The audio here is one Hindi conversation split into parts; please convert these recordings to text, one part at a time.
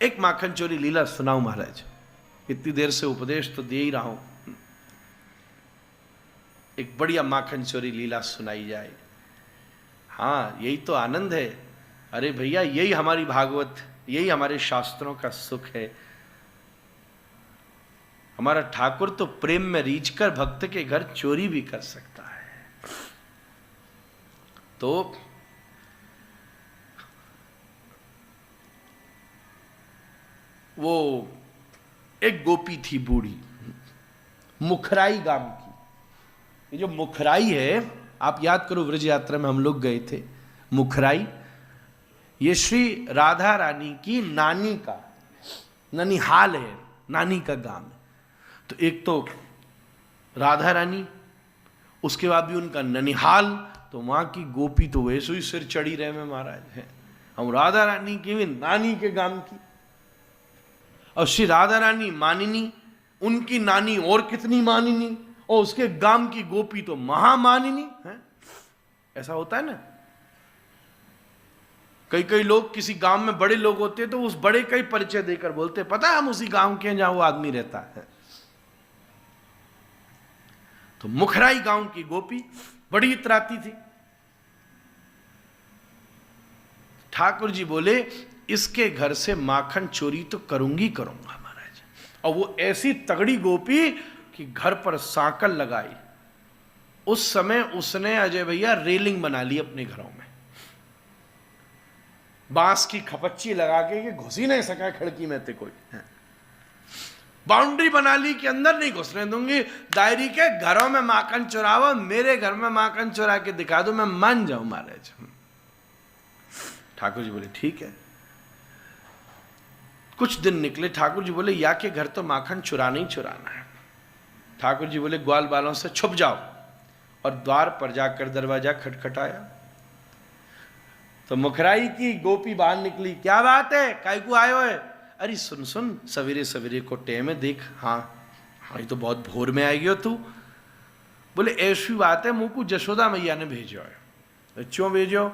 एक माखन चोरी लीला सुनाऊं महाराज। इतनी देर से उपदेश तो दे ही रहा हूं, एक बढ़िया माखन चोरी लीला सुनाई जाए। हाँ, यही तो आनंद है। अरे भैया, यही हमारी भागवत, यही हमारे शास्त्रों का सुख है। हमारा ठाकुर तो प्रेम में रीझकर भक्त के घर चोरी भी कर सकता है। तो वो एक गोपी थी बूढ़ी, मुखराई गांव की। ये जो मुखराई है, आप याद करो, व्रज यात्रा में हम लोग गए थे। मुखराई ये श्री राधा रानी की नानी का ननिहाल है, नानी का गांव है। तो एक तो राधा रानी, उसके बाद भी उनका ननिहाल। तो वहां की गोपी तो वैसे ही सिर चढ़ी रहे में महाराज है, हम राधा रानी की भी नानी के गांव की। और श्री राधा रानी मानिनी, उनकी नानी और कितनी मानिनी, और उसके गांव की गोपी तो महामानिनी है। ऐसा होता है ना, कई कई लोग किसी गांव में बड़े लोग होते हैं तो उस बड़े का ही परिचय देकर बोलते हैं, पता है हम उसी गांव के हैं जहां वो आदमी रहता है। तो मुखराई गांव की गोपी बड़ी इतराती थी। ठाकुर जी बोले, इसके घर से माखन चोरी तो करूंगा महाराज। और वो ऐसी तगड़ी गोपी कि घर पर सांकल लगाई। उस समय उसने, अजय भैया, रेलिंग बना ली अपने घरों में, बांस की खपच्ची लगा के घुस ही नहीं सका खिड़की में थे कोई। बाउंड्री बना ली कि अंदर नहीं घुसने दूंगी, दायरी के घरों में माखन चुराओ, मेरे घर में माखन चुरा के दिखा दो, मैं मान जाऊं महाराज। ठाकुर जी बोले ठीक है। कुछ दिन निकले, ठाकुर जी बोले या के घर तो माखन चुराना ही चुराना है। ठाकुर जी बोले ग्वाल बालों से छुप जाओ, और द्वार पर जाकर दरवाजा खटखटाया। तो मुखराई की गोपी बाहर निकली, क्या बात है, काय को आयो है? अरे सुन सुन, सवेरे सवेरे को टेम है देख। हाँ हाँ, ये तो बहुत भोर में आएगी हो तू। बोले ऐसी बात है, मुँह को जशोदा मैया ने भेजो है। क्यों भेजो?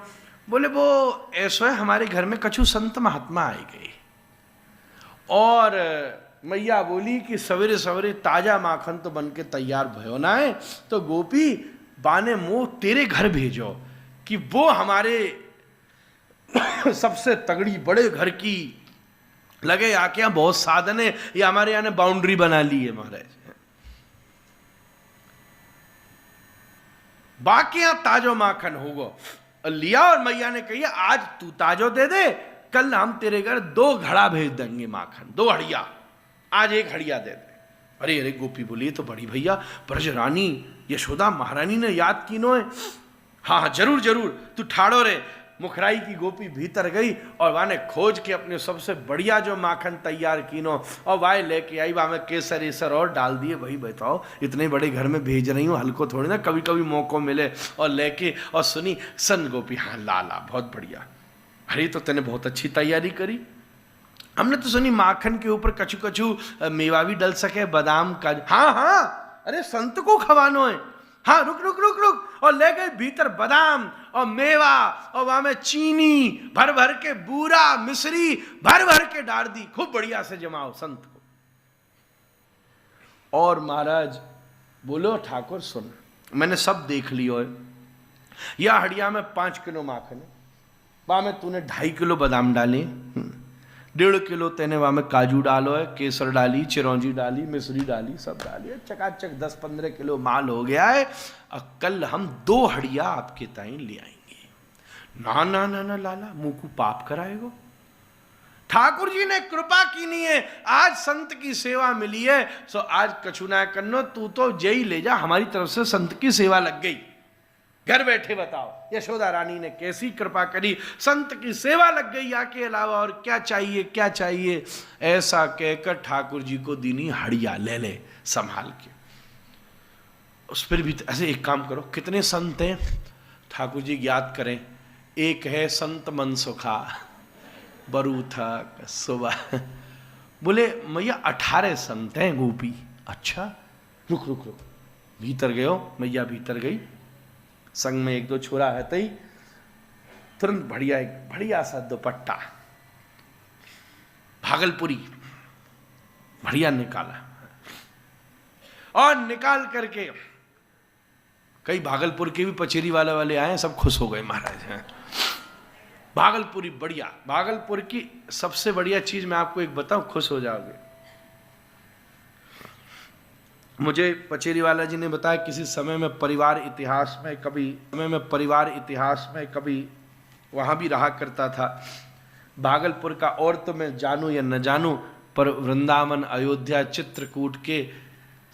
बोले वो ऐसा है, हमारे घर में कछु संत महात्मा आई गई, और मैया बोली कि सवेरे सवेरे ताजा माखन तो बन के तैयार भयो ना है, तो गोपी बाने मुंह तेरे घर भेजो कि वो हमारे सबसे तगड़ी बड़े घर की लगे, आके यहाँ बहुत साधन है, ये हमारे यहाँ ने बाउंड्री बना ली है महाराज। बाकी यहाँ ताजो माखन होगा लिया, और मैया ने कही आज तू ताजो दे दे, कल हम तेरे घर 2 घड़ा भेज देंगे माखन, 2 हड़िया, आज 1 हड़िया दे दे। अरे अरे गोपी बोली तो बड़ी भैया, ब्रज रानी यशोदा महारानी ने याद की नो है। हाँ हाँ जरूर जरूर, तू ठाड़ो रे। मुखराई की गोपी भीतर गई और वहां ने खोज के अपने सबसे बढ़िया जो माखन तैयार कीनो, और वाह लेके आई, वहां में केसर एसर और डाल दिए। भाई बताओ, इतने बड़े घर में भेज रही हूँ, हल्को थोड़ी ना, कभी कभी मौको मिले। और लेके और सुनी सन गोपी, हाँ लाला बहुत बढ़िया। अरे तो तेने बहुत अच्छी तैयारी करी। हमने तो सुनी माखन के ऊपर कछु कछु मेवा भी डल सके, बादाम काजू। हाँ हाँ, अरे संत को खवानो है। हाँ रुक रुक रुक रुक, और ले गए भीतर बादाम और मेवा, और वहां में चीनी भर भर के, बूरा मिश्री भर भर के डाल दी, खूब बढ़िया से जमाओ संत को। और महाराज बोलो ठाकुर सुन, मैंने सब देख लियो है, यह हड़िया में 5 किलो माखन है, वहां में तूने 2.5 किलो बादाम डाले, 1.5 किलो तेने वहां में काजू डालो है, केसर डाली, चिरौंजी डाली, मिश्री डाली, सब डाली, चकाचक 10-15 किलो माल हो गया है। और कल हम 2 हड़िया आपके ताई ले आएंगे। ना ना ना ना लाला, मुंह को पाप कराएगो। ठाकुर जी ने कृपा की नहीं है, आज संत की सेवा मिली है, सो आज कछु ना करनो, तू तो जय ले जा, हमारी तरफ से संत की सेवा लग गई। घर बैठे बताओ यशोदा रानी ने कैसी कृपा करी, संत की सेवा लग गई, आके अलावा और क्या चाहिए क्या चाहिए। ऐसा कहकर ठाकुर जी को दीनी हड़िया ले ले संभाल के। उस पर भी ऐसे एक काम करो, कितने संत हैं ठाकुर जी याद करें। एक है संत मनसुखा, बरू था सुबह। बोले मैया 18 संत हैं गोपी। अच्छा रुक रुक रुक, भीतर गयो, मैया भीतर गई, संग में 1-2 छोरा है तई, तुरंत बढ़िया एक बढ़िया सा दुपट्टा भागलपुरी बढ़िया निकाला, और निकाल करके कई भागलपुर के भी पचेरी वाले आए, सब खुश हो गए महाराज। भागलपुरी बढ़िया। भागलपुर की सबसे बढ़िया चीज मैं आपको एक बताऊं, खुश हो जाओगे। मुझे पचेरी वाला जी ने बताया किसी समय में परिवार इतिहास में कभी वहां भी रहा करता था। भागलपुर का और तो मैं जानूं या न जानूं, पर वृंदावन, अयोध्या, चित्रकूट के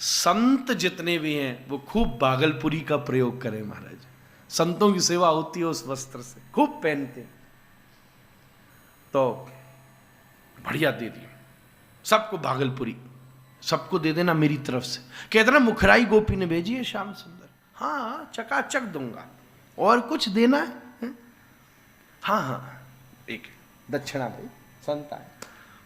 संत जितने भी हैं वो खूब भागलपुरी का प्रयोग करें महाराज। संतों की सेवा होती है उस वस्त्र से, खूब पहनते, तो बढ़िया दे दिए सबको भागलपुरी, सबको दे देना मेरी तरफ से। कहते ना मुखराई गोपी ने भेजी है श्याम सुंदर, हाँ चकाचक दूंगा, और कुछ देना है? हाँ हाँ, एक दक्षिणा भाई, संत आए,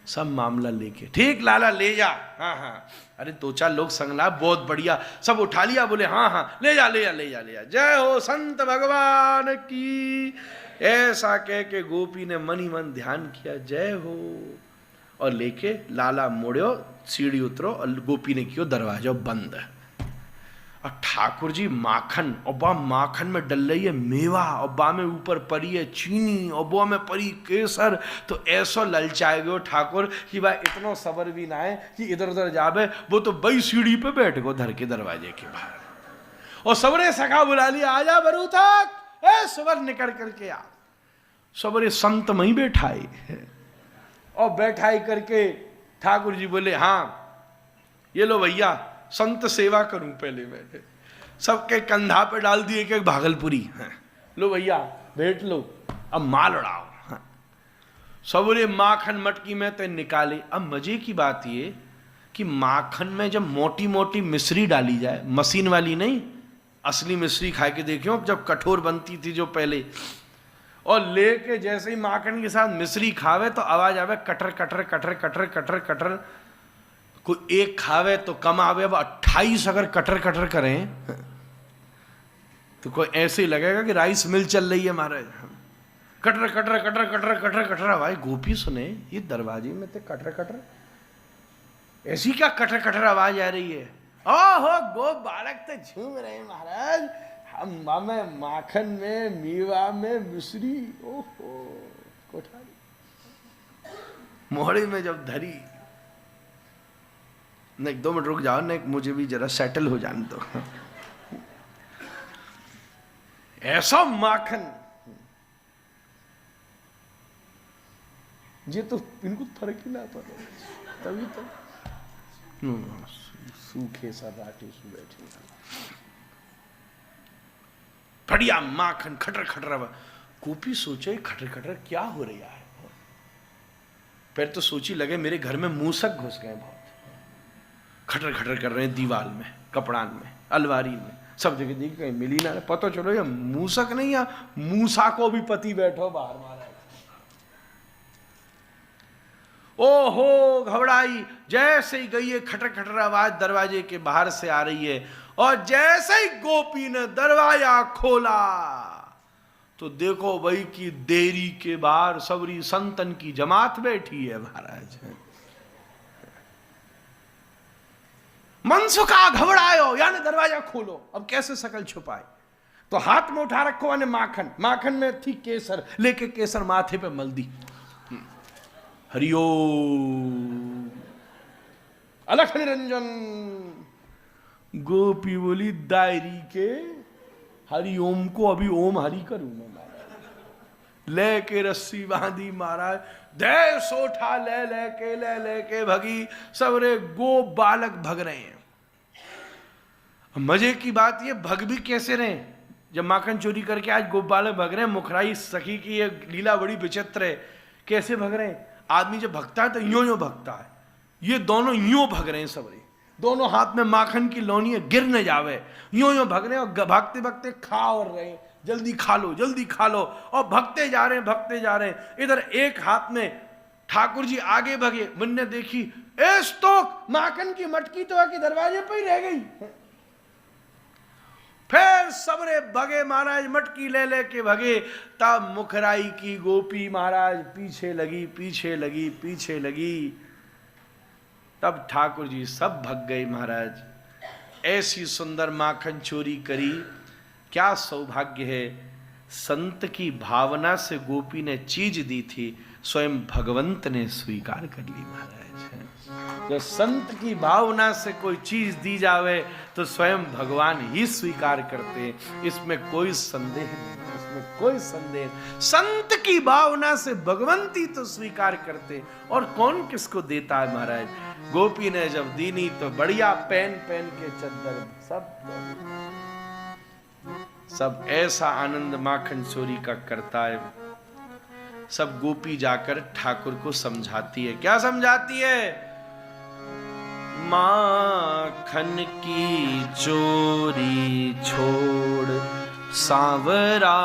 सब मामला लेके, ठीक लाला ले जा, हाँ हाँ। अरे दो चार लोग संगला, बहुत बढ़िया, सब उठा लिया, बोले हाँ हाँ ले जा ले जा ले जा ले जा, जय हो संत भगवान की। ऐसा कह के गोपी ने मन ही मन ध्यान किया, जय हो, और लेके लाला मुड़ो, सीढ़ी उतरो, और गोपी ने किया दरवाजा बंद। और ठाकुर जी माखन, और बा माखन में डल रही है मेवा, और बा में ऊपर पड़ी है चीनी, और बा में पड़ी केसर। तो ऐसा ललचाएगो ठाकुर कि भाई इतना सबर भी ना है कि इधर उधर जावे, वो तो बई सीढ़ी पे बैठ गो धर के दरवाजे के बाहर, और सबरे सखा बुला लिया, आजा बरू तक, ए सबर निकल करके आ। सबरे संत में ही बैठाए, और बैठाई करके ठाकुर जी बोले, हाँ ये लो भैया, संत सेवा करूं पहले मैं। सबके कंधा पे डाल दिए एक भागलपुरी, लो भैया बैठ लो, अब माल उड़ाओ। सबरे माखन मटकी में तो निकाले। अब मजे की बात ये कि माखन में जब मोटी मोटी मिश्री डाली जाए, मशीन वाली नहीं, असली मिश्री खा के देखियो जब कठोर बनती थी जो पहले, और लेके जैसे ही माखन के साथ मिश्री खावे तो आवाज आवे cutter cutter cutter cutter cutter cutter. कोई एक खावे तो कम आवे, अब 28 अगर कटर कटर करें तो कोई ऐसे ही लगेगा कि राइस मिल चल रही है महाराज। Cutter cutter cutter cutter cutter cutter भाई गोपी सुने, ये दरवाजे में तो कटर कटर, ऐसी क्या कटर कटर आवाज आ रही है। ओहो गो बालक तो झूम रहे महाराज, हम में माखन में मीवा में मिश्री, ओहो कोठारी मोहड़े में जब धरी। नहीं 2 मिनट रुक जाओ, नहीं मुझे भी जरा सेटल हो जाने दो। ऐसा माखन, ये तो इनको फर्क ही ना पड़े, तभी तो सूखे सराटे से बैठे, बढ़िया माखन खटर खटर। गोपी सोचे खटर खटर क्या हो रहा है, फिर तो सोची लगे मेरे घर में मूसक घुस गए, बहुत खटर खटर कर रहे हैं, दीवार में, कपड़ान में, अलवारी में, सब जगह देखी, कहीं मिली ना। पता चलो ये मूसक नहीं, या मूसा को भी पति बैठो बाहर मारा। ओहो घबराई, जैसे ही गई है खटर खटर आवाज दरवाजे के बाहर से आ रही है, और जैसे ही गोपी ने दरवाजा खोला तो देखो भाई की देरी के बाहर सबरी संतन की जमात बैठी है महाराज। मनसुखा घबरायो, यानी दरवाजा खोलो, अब कैसे शकल छुपाए। तो हाथ में उठा रखो मैंने माखन, माखन में थी केसर, लेके केसर माथे पे मल दी। हरिओम अलख निरंजन। गोपी बोली दायरी के हरिओम को अभी ओम हरि करूं मैं। लेके रस्सी बांधी महाराज, दे सोठा ले के भगी। सबरे गो बालक भग रहे हैं। मजे की बात ये भग भी कैसे रहे, जब माखन चोरी करके आज गो बालक भग रहे हैं। मुखराई सखी की ये लीला बड़ी विचित्र है, कैसे भग रहे हैं। आदमी जब भगता है तो यूं भगता है, ये दोनों यूं भग रहे हैं सबरे, दोनों हाथ में माखन की लोनी है, गिर न जावे, यूं भग रहे हैं। और भागते भागते खा और रहे हैं, जल्दी खा लो जल्दी खा लो, और भगते जा रहे हैं। इधर एक हाथ में ठाकुर जी आगे भगे, मुन्ने देखी एस तो माखन की मटकी तो आके दरवाजे पर ही रह गई। फिर सबरे भगे महाराज, मटकी ले ले के भगे। तब मुखराई की गोपी महाराज पीछे लगी, पीछे लगी, पीछे लगी। तब ठाकुर जी सब भग गए महाराज। ऐसी सुंदर माखन चोरी करी। क्या सौभाग्य है, संत की भावना से गोपी ने चीज दी थी, स्वयं भगवंत ने स्वीकार कर ली महाराज। जो संत की भावना से कोई चीज दी जावे तो स्वयं भगवान ही स्वीकार करते हैं, इसमें कोई संदेह नहीं, इसमें कोई संदेह। संत की भावना से भगवंती तो स्वीकार करते, और कौन किसको देता है महाराज। गोपी ने जब दीनी तो बढ़िया पहन पहन के चद्दर सब ऐसा आनंद माखन चोरी का करता है। सब गोपी जाकर ठाकुर को समझाती है। क्या समझाती है? माखन की चोरी छोड़ सांवरा,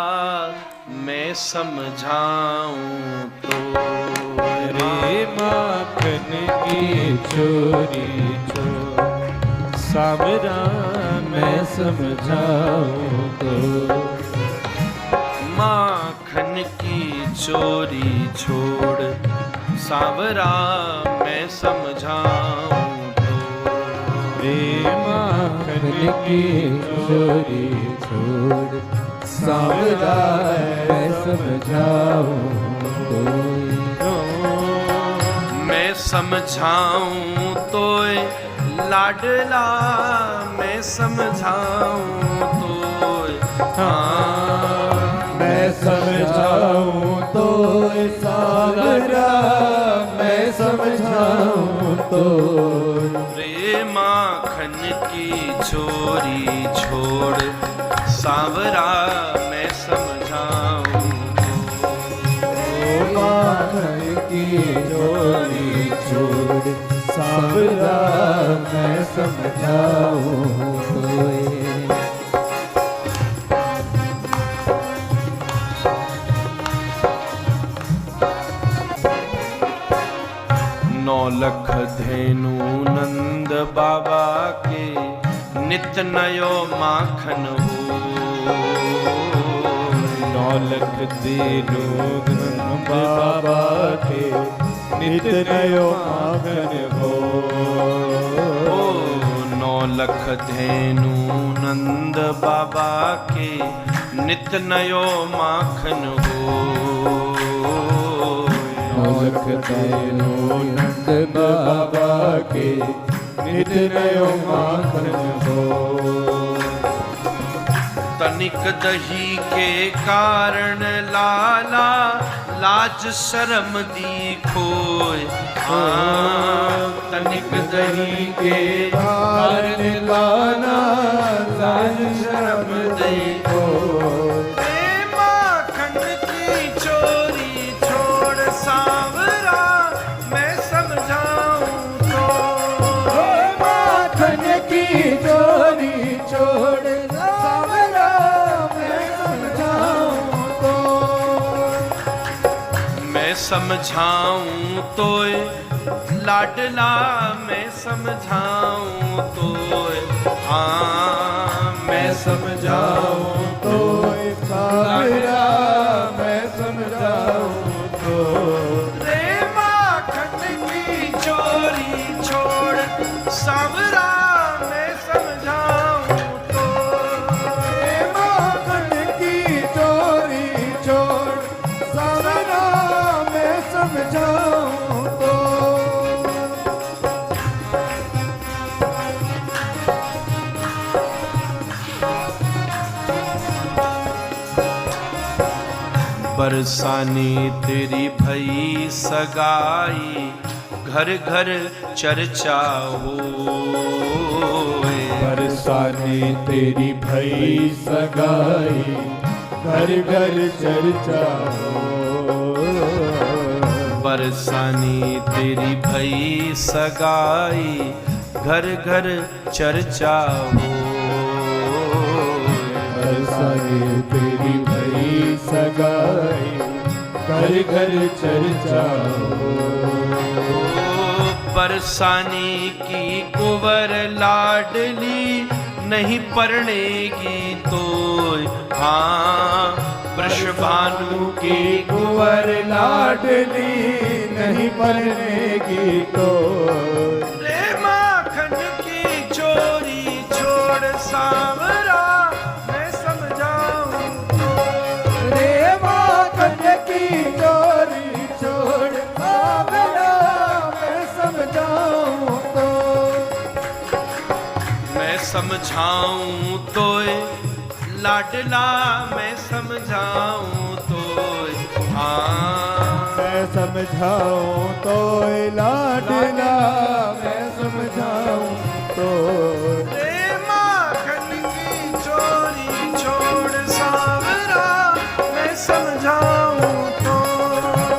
मैं समझाऊं तो। रे माखन की चोरी छोड़ सांवरा, मैं समझाऊं तो। माखन की चोरी छोड़ सांवरा, मैं समझाऊं तो। रे माखन की चोरी छोड़ सांवरा, मैं समझाऊं तो। मैं समझाऊं तो लाडला, मैं समझाऊं तो। मैं समझाऊं तो सांवरा, मैं समझाऊं तो। रे माखन की चोरी छोड़ सांवरा, मैं समझाऊं तो। माखन की चोरी छोड़ सांवरा, मैं समझाऊं तो। नौलख धेनु नंद बाबा के, नित नयो माखन हो। नौलख धेनु नंद बाबा के, नित नयो माखन हो। नौलख धेनु नंद बाबा के, नित नयो माखन हो। नौलख धेनु नंद बाबा के, नित नयो माखन हो। तनिक दही के कारण लाला, लाज शर्म दी खोय। तनिक दही के कारण लाला, लाज शर्म दी खोय। माखन की चोरी छोड़ सांवरा, मैं समझाऊं तो। माखन की चोरी छोड़ सांवरा, मैं समझाऊं तो। मैं समझाऊं तो लाडला, मैं समझाऊं तो। मैं समझाऊं तो सांवरा, मैं समझाऊं तो। रे माखन की चोरी छोड़ सांवरा, मैं समझाऊं तो। माखन की चोरी छोड़ सांवरा, मैं समझाऊं तो। बरसाने तेरी भई सगाई, घर घर चर्चा हो। बरसाने तेरी भई सगाई, घर घर चर्चा हो। बरसाने तेरी भई सगाई, घर घर चर्चा हो। बरसाने तेरी भई सगाई, घर घर चर्चा हो। बरसाने की कुंवर लाडली, नहीं परनेगी तो हाँ वृषभानु की कुंवर लाडली नहीं परनेगी तो रे माखन की चोरी छोड़ सांवरा मैं समझाऊं तो रे माखन की चोरी छोड़ सांवरा मैं समझाऊं तो मैं समझाऊं तो लाडला मैं समझाऊं तो हाँ मैं समझाऊं तो लाडला मैं समझाऊं तो रे माखन की चोरी छोड़ सांवरा मैं समझाऊं तो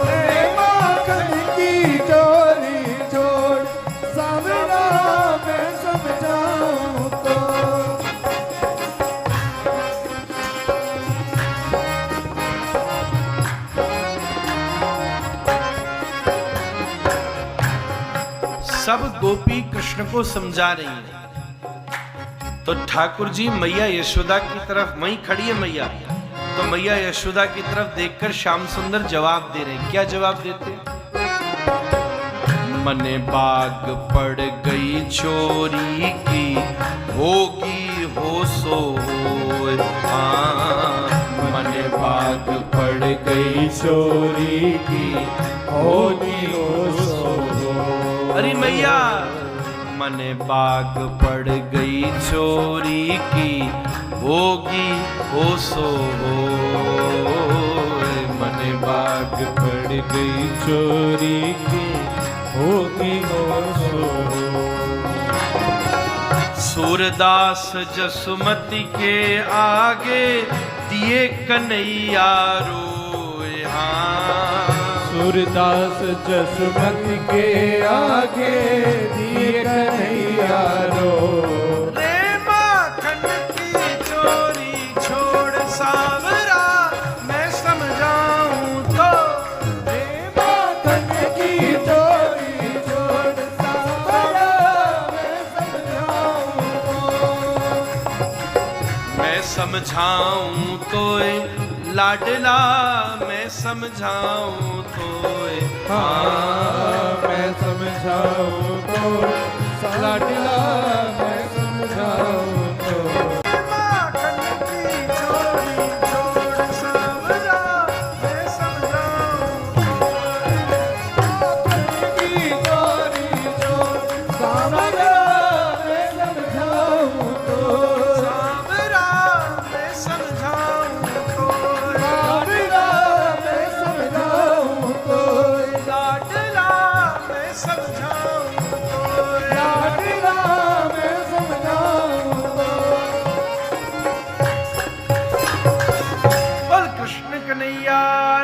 रे माखन की चोरी छोड़ सांवरा मैं समझाऊं तो सब गोपी कृष्ण को समझा रही है तो ठाकुर जी मैया यशोदा की तरफ वहीं खड़ी है मैया, तो मैया यशोदा की तरफ देखकर श्याम सुंदर जवाब दे रहे हैं। क्या जवाब देते हैं? मने बाग पड़ गई चोरी की होगी हो सो होए हाँ मने बाग पड़ गई चोरी की होगी हो सो अरे मैया मने बाग पड़ गई चोरी की होगी हो सो होए मने बाग पड़ गई चोरी की होगी हो सो सूरदास जसुमती के आगे दिए कन्हैया रोए हाँ सूरदास जसुमती के आगे दिए कन्हैया रो रे माखन की चोरी छोड़ सांवरा मैं समझाऊं तो रे माखन की चोरी छोड़ सांवरा मैं समझाऊं मैं समझाऊं तो लाडला मैं समझाऊं तो हाँ मैं समझाऊं तो लाडला मैं समझाऊं तो माखन की चोरी छोड़ सांवरा मैं समझाऊं की चोरी छोड़ सांवरा मैं समझाऊं तो सांवरा मैं समझाऊं तो लाडला मैं समझाऊं तो लाडला मैं समझाऊं तो लाडला मैं समझाऊं तो बोल कृष्ण कन्हैया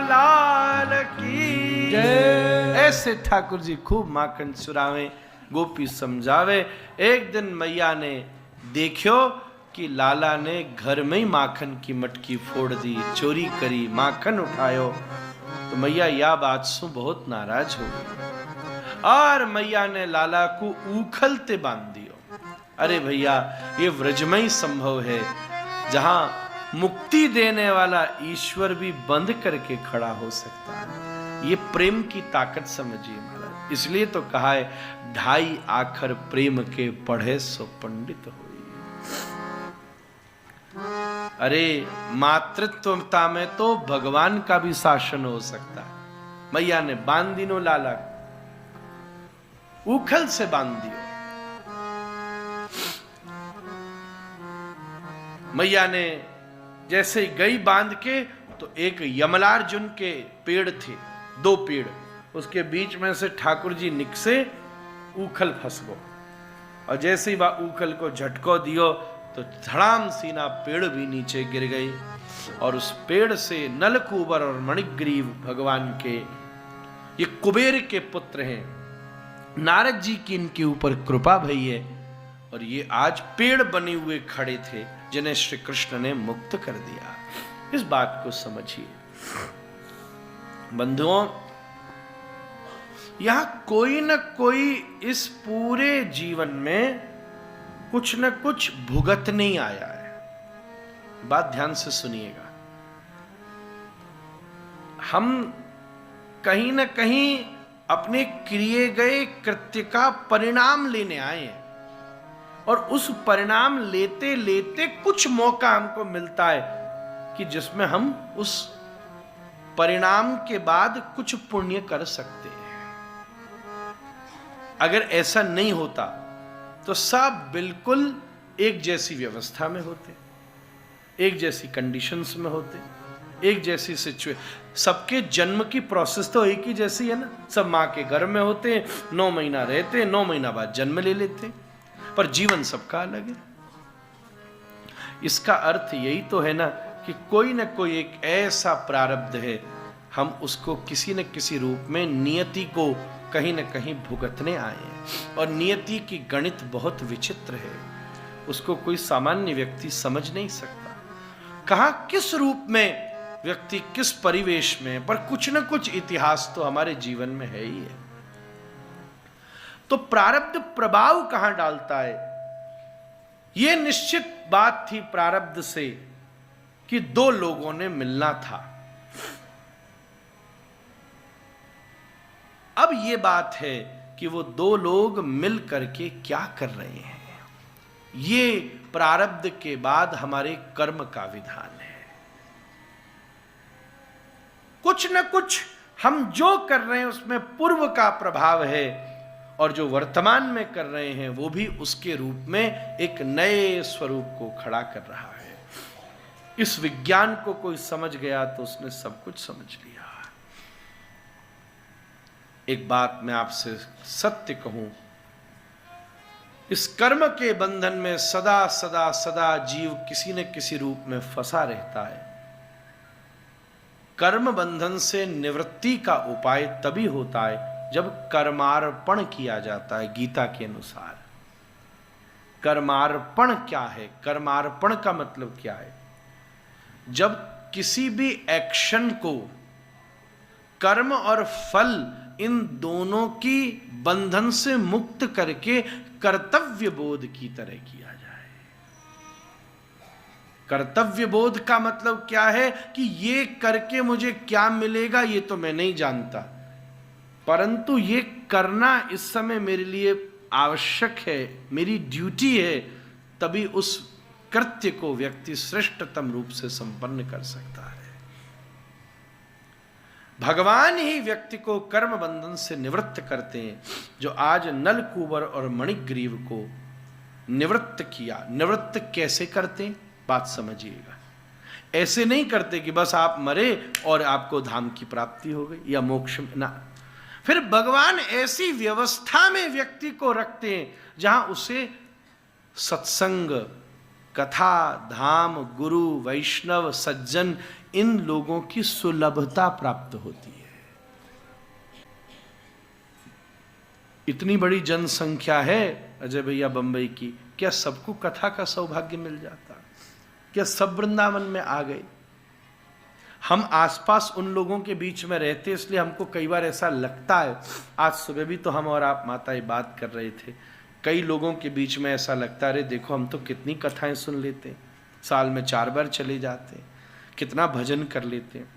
लाल की जय। ऐसे ठाकुर जी खूब माखन चुरावे गोपी समझावे। एक दिन मैया ने देखो कि लाला ने घर में ही माखन की मटकी फोड़ दी, चोरी करी, माखन उठायो। तो मैया यह बात सु बहुत नाराज हो गई और मैया ने लाला को उखलते बांध दियो। अरे भैया ये व्रजमय संभव है जहां मुक्ति देने वाला ईश्वर भी बंद करके खड़ा हो सकता है। ये प्रेम की ताकत समझिए महाराज। इसलिए तो कहा है 2.5 आखर प्रेम के पढ़े सो पंडित हो। अरे मातृत्वता में तो भगवान का भी शासन हो सकता है। मैया ने बांध दिनो लाला उखल से बांध दियो। मैया ने जैसे ही गई बांध के तो एक यमलार्जुन के पेड़ थे, 2 पेड़, उसके बीच में से ठाकुर जी निकसे, उखल फंस गो और जैसे ही वह उखल को झटको दियो तो धड़ाम सीना पेड़ भी नीचे गिर गई और उस पेड़ से नलकूबर और मणिग्रीव भगवान के ये कुबेर के पुत्र हैं। नारद जी की इनके ऊपर कृपा भई है और ये आज पेड़ बने हुए खड़े थे जिन्हें श्री कृष्ण ने मुक्त कर दिया। इस बात को समझिए बंधुओं, यहां कोई न कोई इस पूरे जीवन में कुछ न कुछ भुगतने ही आया है। बात ध्यान से सुनिएगा। हम कहीं न कहीं अपने किए गए कृत्य का परिणाम लेने आए हैं, और उस परिणाम लेते लेते कुछ मौका हमको मिलता है कि जिसमें हम उस परिणाम के बाद कुछ पुण्य कर सकते हैं। अगर ऐसा नहीं होता तो सब बिल्कुल एक जैसी व्यवस्था में होते, एक जैसी कंडीशंस में होते, एक जैसी सिचुएशन। सबके जन्म की प्रोसेस तो एक ही जैसी है ना। सब माँ के गर्भ में होते हैं, 9 महीना रहते हैं, 9 महीना बाद जन्म ले लेते हैं, पर जीवन सबका अलग है। इसका अर्थ यही तो है ना कि कोई ना कोई एक ऐसा प्रारब्ध है, हम उसको किसी न किसी रूप में नियति को कहीं न कहीं भुगतने आए हैं। और नियति की गणित बहुत विचित्र है, उसको कोई सामान्य व्यक्ति समझ नहीं सकता। कहाँ किस रूप में व्यक्ति किस परिवेश में, पर कुछ न कुछ इतिहास तो हमारे जीवन में है ही है। तो प्रारब्ध प्रभाव कहां डालता है, यह निश्चित बात थी प्रारब्ध से कि 2 लोगों ने मिलना था। अब यह बात है कि वो 2 लोग मिल करके क्या कर रहे हैं, ये प्रारब्ध के बाद हमारे कर्म का विधान है। कुछ न कुछ हम जो कर रहे हैं उसमें पूर्व का प्रभाव है, और जो वर्तमान में कर रहे हैं वो भी उसके रूप में एक नए स्वरूप को खड़ा कर रहा है। इस विज्ञान को कोई समझ गया तो उसने सब कुछ समझ लिया। एक बात मैं आपसे सत्य कहूं, इस कर्म के बंधन में सदा सदा सदा जीव किसी न किसी रूप में फंसा रहता है। कर्म बंधन से निवृत्ति का उपाय तभी होता है जब कर्मार्पण किया जाता है। गीता के अनुसार कर्मार्पण क्या है, कर्मार्पण का मतलब क्या है? जब किसी भी एक्शन को कर्म और फल इन दोनों की बंधन से मुक्त करके कर्तव्य बोध की तरह किया जाए। कर्तव्य बोध का मतलब क्या है कि ये करके मुझे क्या मिलेगा ये तो मैं नहीं जानता, परंतु ये करना इस समय मेरे लिए आवश्यक है, मेरी ड्यूटी है, तभी उस कृत्य को व्यक्ति श्रेष्ठतम रूप से संपन्न कर सकता है। भगवान ही व्यक्ति को कर्म बंधन से निवृत्त करते हैं, जो आज नलकूबर और मणिग्रीव को निवृत्त किया। निवृत्त कैसे करते हैं बात समझिएगा। ऐसे नहीं करते कि बस आप मरे और आपको धाम की प्राप्ति हो गई या मोक्ष ना। फिर भगवान ऐसी व्यवस्था में व्यक्ति को रखते हैं जहां उसे सत्संग, कथा, धाम, गुरु, वैष्णव, सज्जन, इन लोगों की सुलभता प्राप्त होती है। इतनी बड़ी जनसंख्या है अजय भैया बंबई की, क्या सबको कथा का सौभाग्य मिल जाता? क्या सब वृंदावन में आ गए? हम आसपास उन लोगों के बीच में रहते, इसलिए हमको कई बार ऐसा लगता है। आज सुबह भी तो हम और आप माताएं बात कर रहे थे, कई लोगों के बीच में ऐसा लगता है देखो हम तो कितनी कथाएं सुन लेते हैं, साल में 4 बार चले जाते हैं, कितना भजन कर लेते हैं।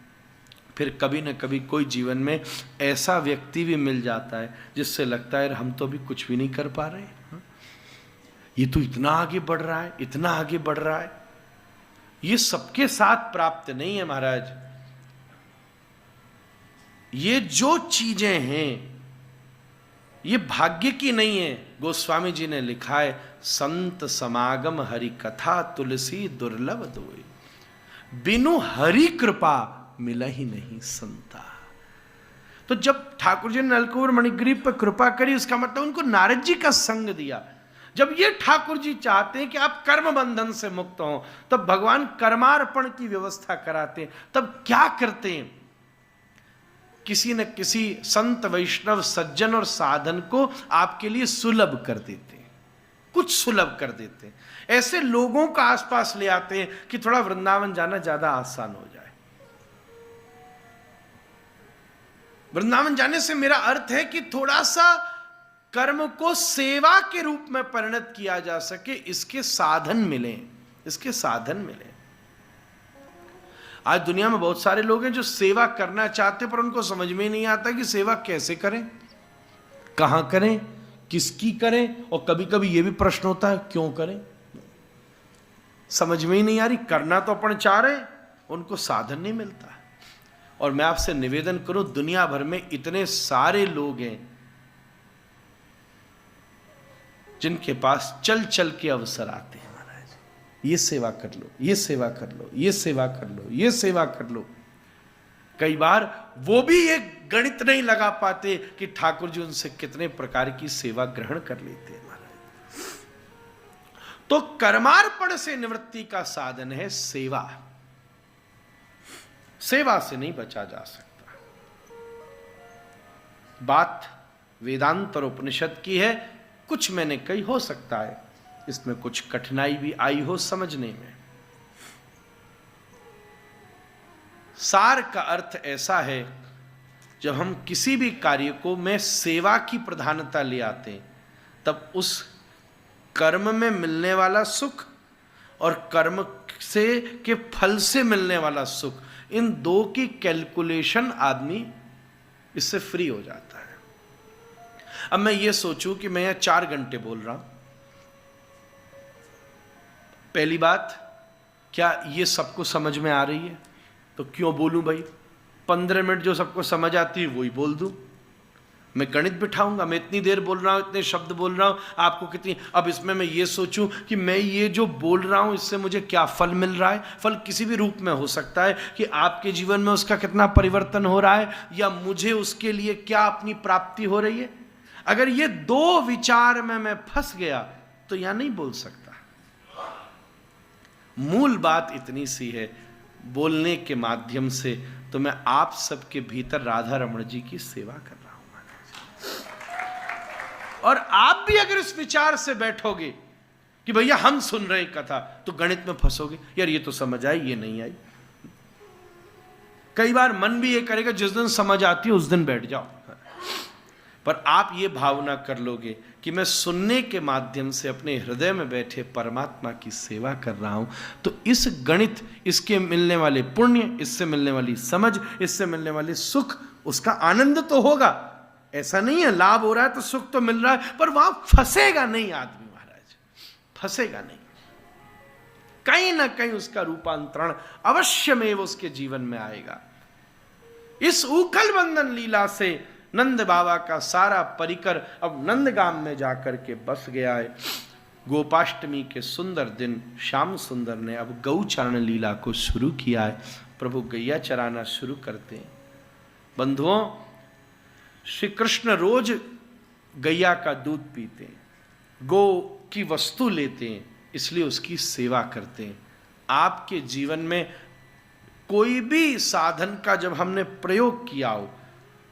फिर कभी न कभी कोई जीवन में ऐसा व्यक्ति भी मिल जाता है जिससे लगता है हम तो अभी कुछ भी नहीं कर पा रहे, ये तो इतना आगे बढ़ रहा है, इतना आगे बढ़ रहा है। ये सबके साथ प्राप्त नहीं है महाराज। ये जो चीजें हैं ये भाग्य की नहीं है। गोस्वामी जी ने लिखा है, संत समागम हरि कथा तुलसी दुर्लभ दोई, बिनु हरि कृपा मिला ही नहीं संता। तो जब ठाकुर जी ने नलकूबर मणिग्रीव पर कृपा करी, उसका मतलब उनको नारद जी का संग दिया। जब ये ठाकुर जी चाहते हैं कि आप कर्म बंधन से मुक्त हो, तब भगवान कर्मार्पण की व्यवस्था कराते हैं। तब क्या करते हैं, किसी न किसी संत, वैष्णव, सज्जन और साधन को आपके लिए सुलभ कर देते हैं, कुछ सुलभ कर देते हैं। ऐसे लोगों का आसपास ले आते हैं कि थोड़ा वृंदावन जाना ज्यादा आसान हो जाए। वृंदावन जाने से मेरा अर्थ है कि थोड़ा सा कर्म को सेवा के रूप में परिणत किया जा सके, इसके साधन मिले, इसके साधन मिले। आज दुनिया में बहुत सारे लोग हैं जो सेवा करना चाहते पर उनको समझ में नहीं आता कि सेवा कैसे करें, कहां करें, किसकी करें, और कभी कभी यह भी प्रश्न होता है क्यों करें। समझ में ही नहीं आ रही, करना तो अपन चाह रहे, उनको साधन नहीं मिलता। और मैं आपसे निवेदन करूं, दुनिया भर में इतने सारे लोग हैं जिनके पास चल चल के अवसर आते हैं, महाराज ये सेवा कर लो, ये सेवा कर लो, ये सेवा कर लो, ये सेवा कर लो। कई बार वो भी ये गणित नहीं लगा पाते कि ठाकुर जी उनसे कितने प्रकार की सेवा ग्रहण कर लेते हैं महाराज। तो कर्मार्पण से निवृत्ति का साधन है सेवा। सेवा से नहीं बचा जा सकता। बात वेदांत और उपनिषद की है, कुछ मैंने कही, हो सकता है इसमें कुछ कठिनाई भी आई हो समझने में। सार का अर्थ ऐसा है, जब हम किसी भी कार्य को में सेवा की प्रधानता ले आते हैं, तब उस कर्म में मिलने वाला सुख और कर्म से के फल से मिलने वाला सुख, इन दो की कैलकुलेशन आदमी इससे फ्री हो जाता है। अब मैं ये सोचूं कि मैं यहां 4 घंटे बोल रहा हूं, पहली बात, क्या ये सबको समझ में आ रही है? तो क्यों बोलूं भाई, 15 मिनट जो सबको समझ आती है वही बोल दूं। मैं गणित बिठाऊंगा, मैं इतनी देर बोल रहा हूं, इतने शब्द बोल रहा हूं, आपको कितनी, अब इसमें मैं ये सोचूं कि मैं ये जो बोल रहा हूं इससे मुझे क्या फल मिल रहा है। फल किसी भी रूप में हो सकता है कि आपके जीवन में उसका कितना परिवर्तन हो रहा है, या मुझे उसके लिए क्या अपनी प्राप्ति हो रही है। अगर ये 2 विचार में मैं फंस गया तो यहां नहीं बोल सकता। मूल बात इतनी सी है, बोलने के माध्यम से तो मैं आप सबके भीतर राधा रमण जी की सेवा कर रहा हूं महाराज। और आप भी अगर इस विचार से बैठोगे कि भैया हम सुन रहे कथा, तो गणित में फंसोगे, यार ये तो समझ आई, ये नहीं आई। कई बार मन भी ये करेगा जिस दिन समझ आती है उस दिन बैठ जाओ, पर आप ये भावना कर लोगे कि मैं सुनने के माध्यम से अपने हृदय में बैठे परमात्मा की सेवा कर रहा हूं, तो इस गणित, इसके मिलने वाले पुण्य, इससे मिलने वाली समझ, इससे मिलने वाले सुख, उसका आनंद तो होगा। ऐसा नहीं है लाभ हो रहा है तो सुख तो मिल रहा है, पर वहां फंसेगा नहीं आदमी महाराज, फंसेगा नहीं। कहीं ना कहीं उसका रूपांतरण अवश्य में उसके जीवन में आएगा। इस उखल बंधन लीला से नंद बाबा का सारा परिकर अब नंदगाम में जाकर के बस गया है। गोपाष्टमी के सुंदर दिन श्याम सुंदर ने अब गौचरण लीला को शुरू किया है। प्रभु गैया चराना शुरू करते हैं। बंधुओं, श्री कृष्ण रोज गैया का दूध पीते हैं, गो की वस्तु लेते हैं, इसलिए उसकी सेवा करते हैं। आपके जीवन में कोई भी साधन का जब हमने प्रयोग किया हो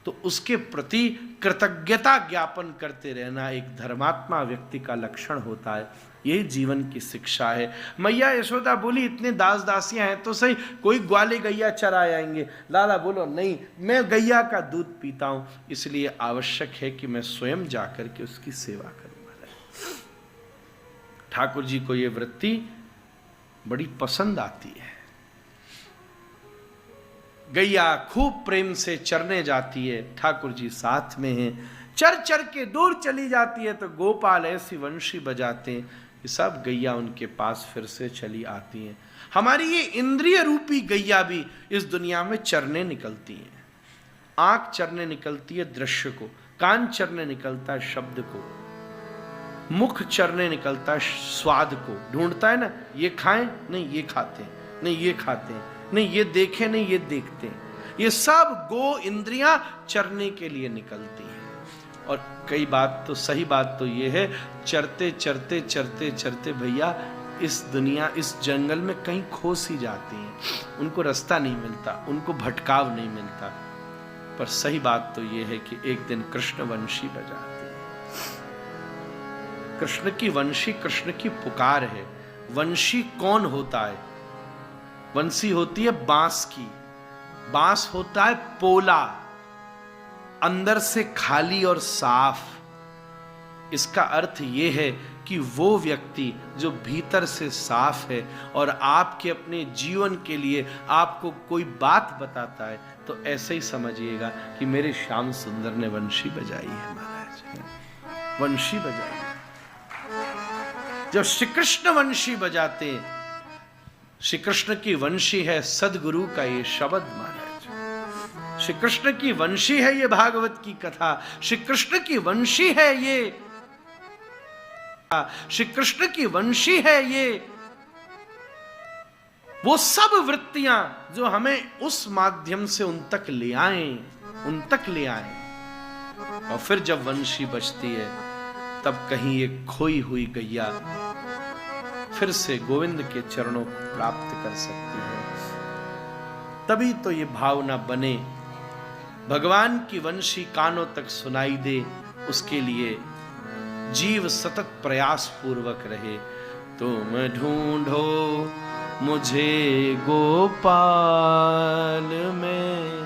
तो उसके प्रति कृतज्ञता ज्ञापन करते रहना एक धर्मात्मा व्यक्ति का लक्षण होता है। यही जीवन की शिक्षा है। मैया यशोदा बोली इतने दास दासियां हैं तो सही, कोई ग्वाले गैया चरा आएंगे। लाला बोलो नहीं, मैं गैया का दूध पीता हूं, इसलिए आवश्यक है कि मैं स्वयं जाकर के उसकी सेवा करूंगा। ठाकुर जी को यह वृत्ति बड़ी पसंद आती है। गैया खूब प्रेम से चरने जाती है, ठाकुर जी साथ में हैं। चर चर के दूर चली जाती है तो गोपाल ऐसी वंशी बजाते हैं कि सब गैया उनके पास फिर से चली आती हैं। हमारी ये इंद्रिय रूपी गैया भी इस दुनिया में चरने निकलती हैं। आंख चरने निकलती है दृश्य को, कान चरने निकलता है शब्द को, मुख चरने निकलता है स्वाद को। ढूंढता है ना, ये खाएं नहीं ये खाते हैं, नहीं ये खाते हैं, नहीं ये देखें नहीं ये देखते हैं। ये सब गो इंद्रियां चरने के लिए निकलती हैं। और कई बात तो सही बात तो ये है, चरते चरते चरते चरते भैया इस दुनिया, इस जंगल में कहीं खो सी जाती हैं। उनको रास्ता नहीं मिलता, उनको भटकाव नहीं मिलता। पर सही बात तो ये है कि एक दिन कृष्ण वंशी बजाते हैं। कृष्ण की वंशी कृष्ण की पुकार है। वंशी कौन होता है? वंशी होती है बांस की। बांस होता है पोला, अंदर से खाली और साफ। इसका अर्थ ये है कि वो व्यक्ति जो भीतर से साफ है और आपके अपने जीवन के लिए आपको कोई बात बताता है, तो ऐसे ही समझिएगा कि मेरे श्याम सुंदर ने वंशी बजाई है महाराज, वंशी बजाई। जब श्री कृष्ण वंशी बजाते, श्री कृष्ण की वंशी है सदगुरु का ये शब्द महाराज, श्री कृष्ण की वंशी है ये भागवत की कथा, श्री कृष्ण की वंशी है ये, श्री कृष्ण की वंशी है ये वो सब वृत्तियां जो हमें उस माध्यम से उन तक ले आए, उन तक ले आए। और फिर जब वंशी बजती है तब कहीं एक खोई हुई गैया फिर से गोविंद के चरणों को प्राप्त कर सकती है। तभी तो ये भावना बने, भगवान की वंशी कानों तक सुनाई दे, उसके लिए जीव सतत प्रयास पूर्वक रहे। तुम ढूंढो मुझे गोपाल में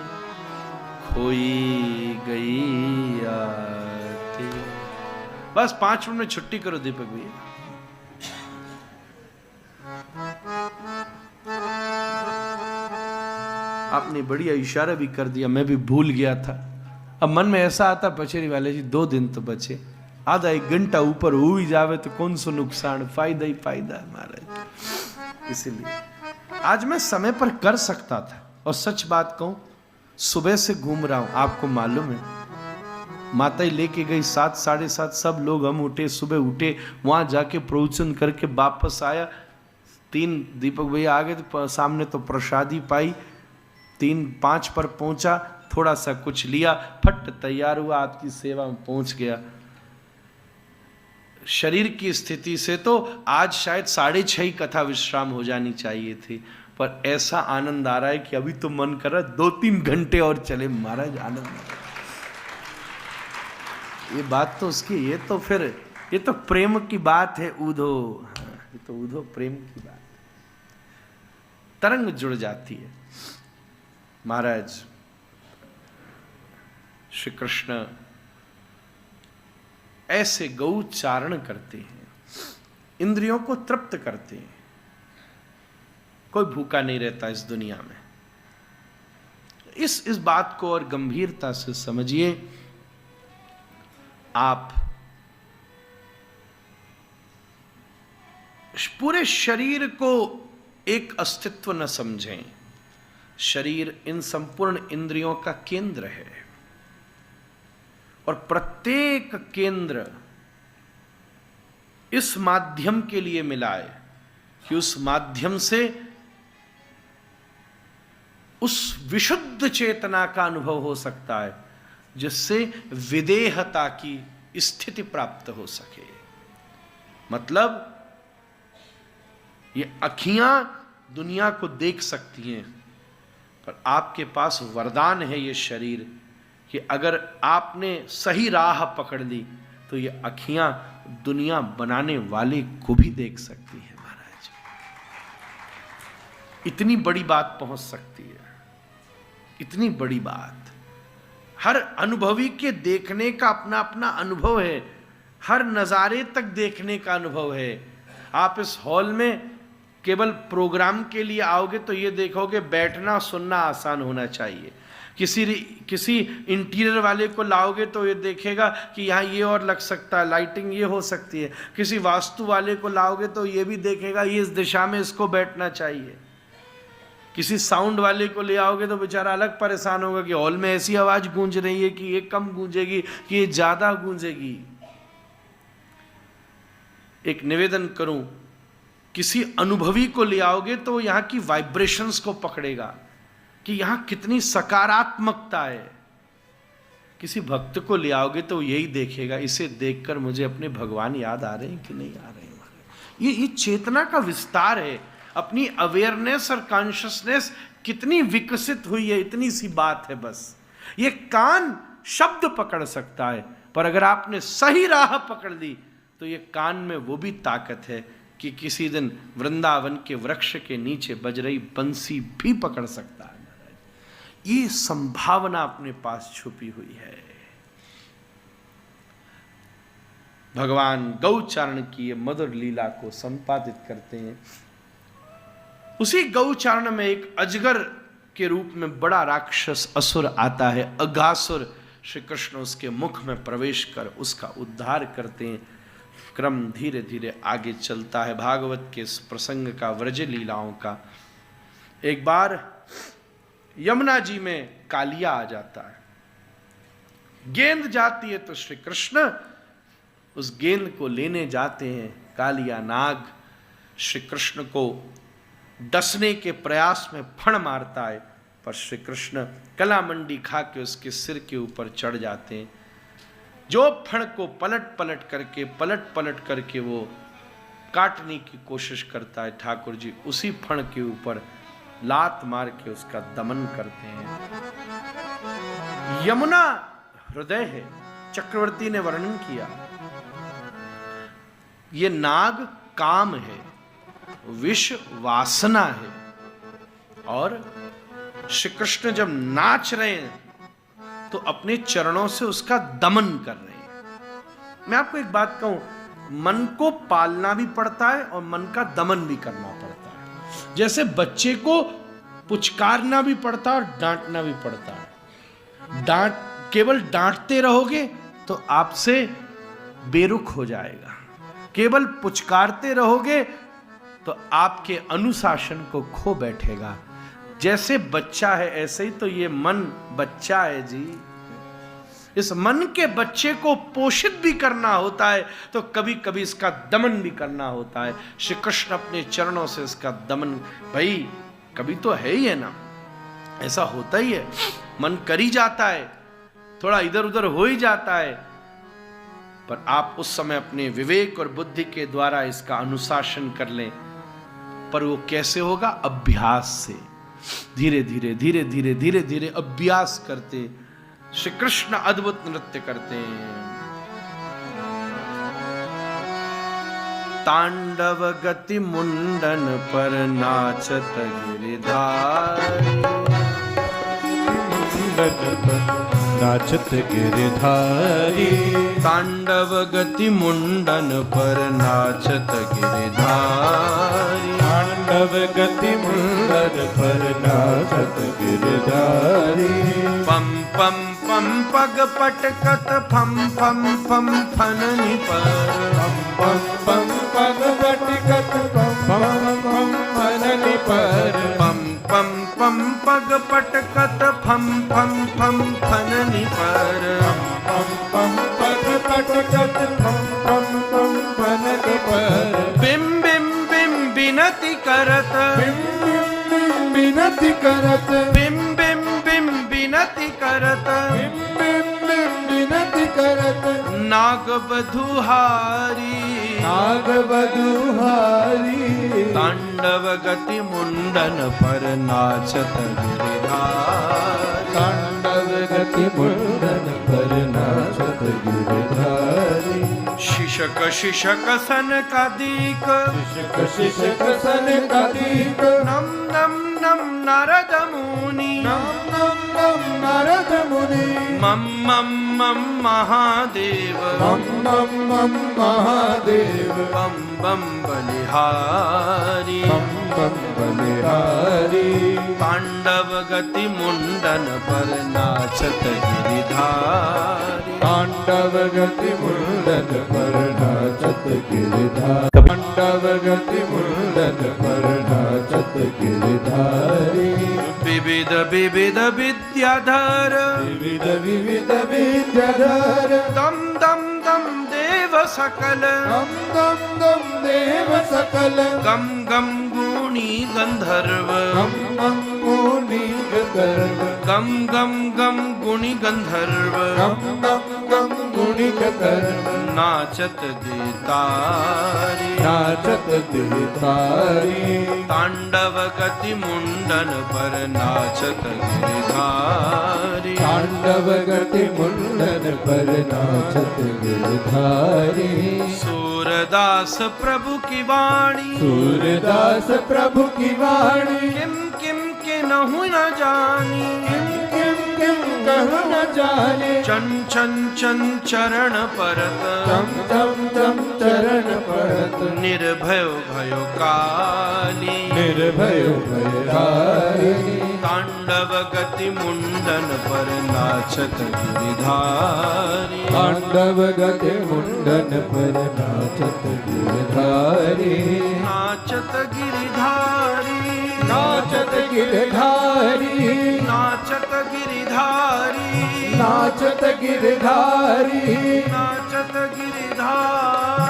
खोई गई आती। बस 5 मिनट में छुट्टी करो दीपक भैया। आपने बढ़िया इशारा भी कर दिया, मैं भी भूल गया था। अब मन में ऐसा आता पचेरी वाले जी 2 दिन तो बचे, आधा 1 घंटा ऊपर हो ही जावे तो कौन सा नुकसान, फायदा ही फायदा है महाराज। इसलिए आज मैं समय पर कर सकता था, और सच बात कहूं सुबह से घूम रहा हूं, आपको मालूम है माता ही लेके गई 7 साढ़े 7 सब लोग, हम उठे, सुबह उठे, वहां जाके प्रवचन करके वापस आया। 3 दीपक भैया आ गए तो सामने तो प्रसादी पाई, 3-5 पर पहुंचा, थोड़ा सा कुछ लिया, फट तैयार हुआ, आपकी सेवा में पहुंच गया। शरीर की स्थिति से तो आज शायद 6:30 कथा विश्राम हो जानी चाहिए थी, पर ऐसा आनंद आ रहा है कि अभी तो मन कर रहा है 2-3 घंटे और चले महाराज, आनंद। ये बात तो उसकी, ये तो फिर ये तो प्रेम की बात है ऊधो, ये तो ऊधो प्रेम की बात, तरंग जुड़ जाती है महाराज। श्री कृष्ण ऐसे गौचारण करते हैं, इंद्रियों को तृप्त करते हैं। कोई भूखा नहीं रहता इस दुनिया में। इस बात को और गंभीरता से समझिए। आप पूरे शरीर को एक अस्तित्व न समझें। शरीर इन संपूर्ण इंद्रियों का केंद्र है, और प्रत्येक केंद्र इस माध्यम के लिए मिला है कि उस माध्यम से उस विशुद्ध चेतना का अनुभव हो सकता है, जिससे विदेहता की स्थिति प्राप्त हो सके। मतलब ये अखियां दुनिया को देख सकती हैं, पर आपके पास वरदान है ये शरीर कि अगर आपने सही राह पकड़ ली तो ये अखियां दुनिया बनाने वाले को भी देख सकती है महाराज। इतनी बड़ी बात पहुंच सकती है, इतनी बड़ी बात। हर अनुभवी के देखने का अपना अपना अनुभव है, हर नजारे तक देखने का अनुभव है। आप इस हॉल में केवल प्रोग्राम के लिए आओगे तो ये देखोगे बैठना सुनना आसान होना चाहिए। किसी इंटीरियर वाले को लाओगे तो ये देखेगा कि यहाँ ये और लग सकता है, लाइटिंग ये हो सकती है। किसी वास्तु वाले को लाओगे तो ये भी देखेगा ये इस दिशा में इसको बैठना चाहिए। किसी साउंड वाले को ले आओगे तो बेचारा अलग परेशान होगा कि हॉल में ऐसी आवाज गूंज रही है कि ये कम गूंजेगी कि ये ज्यादा गूंजेगी। एक निवेदन करूं, किसी अनुभवी को ले आओगे तो यहाँ की वाइब्रेशंस को पकड़ेगा कि यहाँ कितनी सकारात्मकता है। किसी भक्त को ले आओगे तो यही देखेगा, इसे देखकर मुझे अपने भगवान याद आ रहे हैं कि नहीं आ रहे हैं। ये चेतना का विस्तार है, अपनी अवेयरनेस और कॉन्शियसनेस कितनी विकसित हुई है, इतनी सी बात है बस। ये कान शब्द पकड़ सकता है, पर अगर आपने सही राह पकड़ ली तो ये कान में वो भी ताकत है कि किसी दिन वृंदावन के वृक्ष के नीचे बज रही बंसी भी पकड़ सकता है। ये संभावना अपने पास छुपी हुई है। भगवान गौचारण की ये मधुर लीला को संपादित करते हैं। उसी गौचारण में एक अजगर के रूप में बड़ा राक्षस असुर आता है, अघासुर। श्री कृष्ण उसके मुख में प्रवेश कर उसका उद्धार करते हैं। क्रम धीरे धीरे आगे चलता है भागवत के इस प्रसंग का, व्रज लीलाओं का। एक बार यमुना जी में कालिया आ जाता है, गेंद जाती है तो श्री कृष्ण उस गेंद को लेने जाते हैं। कालिया नाग श्री कृष्ण को डसने के प्रयास में फण मारता है, पर श्री कृष्ण कला मंडी खा के उसके सिर के ऊपर चढ़ जाते हैं। जो फण को पलट पलट करके वो काटने की कोशिश करता है, ठाकुर जी उसी फण के ऊपर लात मार के उसका दमन करते हैं। यमुना हृदय है, चक्रवर्ती ने वर्णन किया। ये नाग काम है, विष वासना है, और श्री कृष्ण जब नाच रहे हैं तो अपने चरणों से उसका दमन कर रहे हैं। मैं आपको एक बात कहूं, मन को पालना भी पड़ता है और मन का दमन भी करना पड़ता है। जैसे बच्चे को पुचकारना भी पड़ता है और डांटना भी पड़ता है। केवल डांटते रहोगे तो आपसे बेरुख हो जाएगा, केवल पुचकारते रहोगे तो आपके अनुशासन को खो बैठेगा। जैसे बच्चा है ऐसे ही तो ये मन बच्चा है जी। इस मन के बच्चे को पोषित भी करना होता है तो कभी कभी इसका दमन भी करना होता है। श्री कृष्ण अपने चरणों से इसका दमन, भाई कभी तो है ही है ना, ऐसा होता ही है, मन कर ही जाता है, थोड़ा इधर उधर हो ही जाता है, पर आप उस समय अपने विवेक और बुद्धि के द्वारा इसका अनुशासन कर लें। पर वो कैसे होगा? अभ्यास से, धीरे धीरे धीरे धीरे धीरे धीरे अभ्यास करते श्री कृष्ण अद्भुत नृत्य करते हैं। तांडव गति मुंडन पर नाचत गिरिधारी, नाचत गिरिधारी। तांडव गति मुंडन पर नाचत गिरिधारी, तांडव गति मुंडन पर नाचत गिरिधारी। पम पम पम पग पटकत फम फम फम फननि पर, पम पम पग पटकत पम पम पम फननि पर। पम पम पम पग पटकत फम फम फम फननि पर, पम पम पग पटकत पम पम पम फननि पर। बिम बिम बिम बिनति करत, बिम बिम बिम बिनति करत, बिम बिम बिम बिनति करत, बिम बिम बिम बिनति करत। नाग बधुहारी, नाग बधुहारी। तांडव गति मुंडन पर नाचत गिरिधारी, तांडव गति मुंडन पर नाचत गिरिधारी। शिशक शिशक सन कदीक, शिशक शिशक सन कदीक। नम नम नम नारद मुनि, नम नम नम नारद मुनि। मम मम मम महादेव, मम मम मम महादेव। बम बम बलिहारी, बम बम बलिहारी। तांडव गति मुंडन पर नाचत गिरिधारी, तांडव गति मुंडन पर नाचत गिरिधारी। तांडव गति मुंडन पर नाचत गिरिधारी। विविध विविध विद्याधर, विविध विविध विद्याधर। दम दम दम देव सकल, दम दम दम देव सकल। गम गम गुणी गंधर्व, गम गम गुणी गंधर्व। गम गम गम गुणी गंधर्व, गम गम गम गुणी गंधर्व। नाचत देतारी, नाचत देतारी। तांडव गति मुंडन पर नाचत गिरिधारी, तांडव गति मुंडन पर नाचत गिरिधारी। सूरदास प्रभु की वाणी, सूरदास प्रभु की वाणी। किम किम के नहु न जानी, किम किम किम कहु न जाने। चन चन चन चरण परत, चम चम चरण पड़त निर्भय भयो काली निर्भय भयहारिणी तांडव गति मुंडन पर नाचत गिरिधारी तांडव गति मुंडन पर नाचत गिरधारी नाचत गिरिधारी नाचत गिरधारी नाचत गिरिधारी नाचत गिरधारी नाचत गिरिधारी।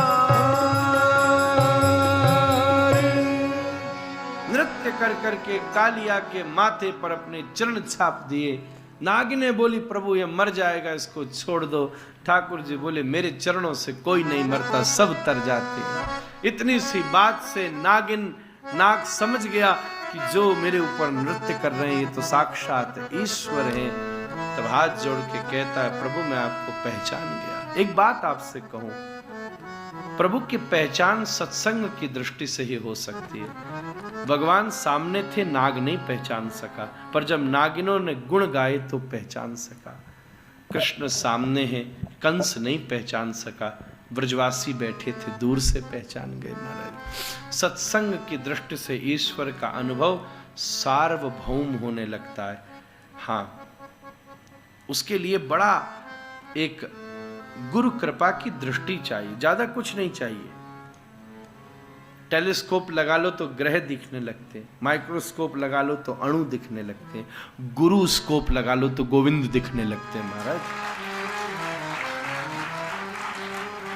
नृत्य कर करके कालिया के माथे पर अपने चरण छाप दिए। नागिने बोली प्रभु ये मर जाएगा, इसको छोड़ दो। ठाकुर जी बोले मेरे चरणों से कोई नहीं मरता, सब तर जाते हैं। इतनी सी बात से नाग समझ गया कि जो मेरे ऊपर नृत्य कर रहे हैं ये तो साक्षात ईश्वर हैं। तब हाथ जोड़ के कहता है प्रभु मैं आपको पहचान गया। एक बात आपसे कहूं, प्रभु की पहचान सत्संग की दृष्टि से ही हो सकती है। भगवान सामने थे, नाग नहीं पहचान सका, पर जब नागिनों ने गुण गाए तो पहचान सका। कृष्ण सामने है, कंस नहीं पहचान सका, ब्रजवासी बैठे थे दूर से पहचान गए महाराज। सत्संग की दृष्टि से ईश्वर का अनुभव सार्वभौम होने लगता है। हाँ, उसके लिए बड़ा एक गुरु कृपा की दृष्टि चाहिए, ज्यादा कुछ नहीं चाहिए। टेलीस्कोप लगा लो तो ग्रह दिखने लगते हैं, माइक्रोस्कोप लगा लो तो अणु दिखने लगते हैं, गुरु स्कोप लगा लो तो गोविंद दिखने लगते हैं महाराज।